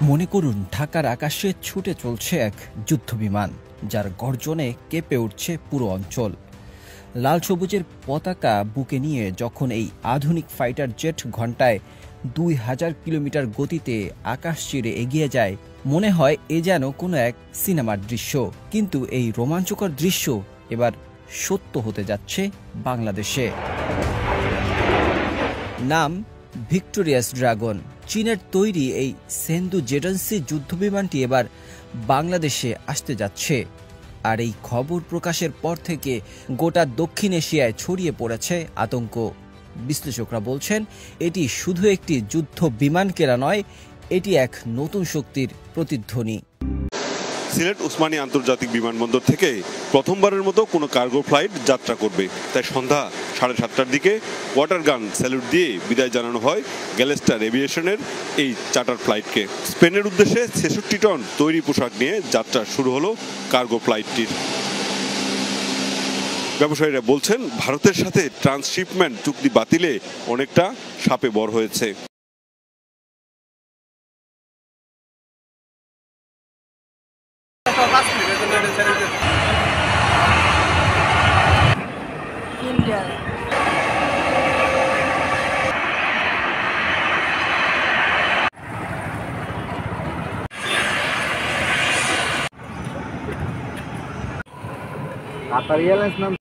মনে করুন ঢাকার আকাশে ছুটে চলছে এক যুদ্ধবিমান, যার গর্জনে কেঁপে উঠছে পুরো অঞ্চল। লাল সবুজের পতাকা বুকে নিয়ে যখন এই আধুনিক ফাইটার জেট ঘন্টায় 2000 কিলোমিটার গতিতে আকাশ চিরে এগিয়ে যায়, মনে হয় এ যেন কোনো এক সিনেমার দৃশ্য। কিন্তু এই রোমাঞ্চকর দৃশ্য এবার সত্য হতে যাচ্ছে বাংলাদেশে। নাম ভিক্টোরিয়াস ড্রাগন। চীনের তৈরি এই সেন্দু জেডেন্সি যুদ্ধবিমানটি এবার বাংলাদেশে আসতে যাচ্ছে। আর এই খবর প্রকাশের পর থেকে গোটা দক্ষিণ এশিয়ায় ছড়িয়ে পড়েছে আতঙ্ক। বিশ্লেষকরা বলছেন, এটি শুধু একটি যুদ্ধ বিমান কেনা নয়, এটি এক নতুন শক্তির প্রতিধ্বনি। সিলেট ওসমানী আন্তর্জাতিক বিমানবন্দর থেকে প্রথমবারের মতো কোনো কার্গো ফ্লাইট যাত্রা করবে। তাই সন্ধ্যা 7:30টার দিকে ওয়াটার গান স্যালুট দিয়ে বিদায় জানানো হয় গ্যালেস্টার এভিয়েশনের এই চার্টার ফ্লাইটকে। স্পেনের উদ্দেশ্যে 66 টন তৈরি পোশাক নিয়ে যাত্রা শুরু হলো কার্গো ফ্লাইটটির। ব্যবসায়ীরা বলছেন, ভারতের সাথে ট্রান্সশিপমেন্ট চুক্তি বাতিলে অনেকটা শাপে বর হয়েছে। কাতার এয়ারলাইন্স নাম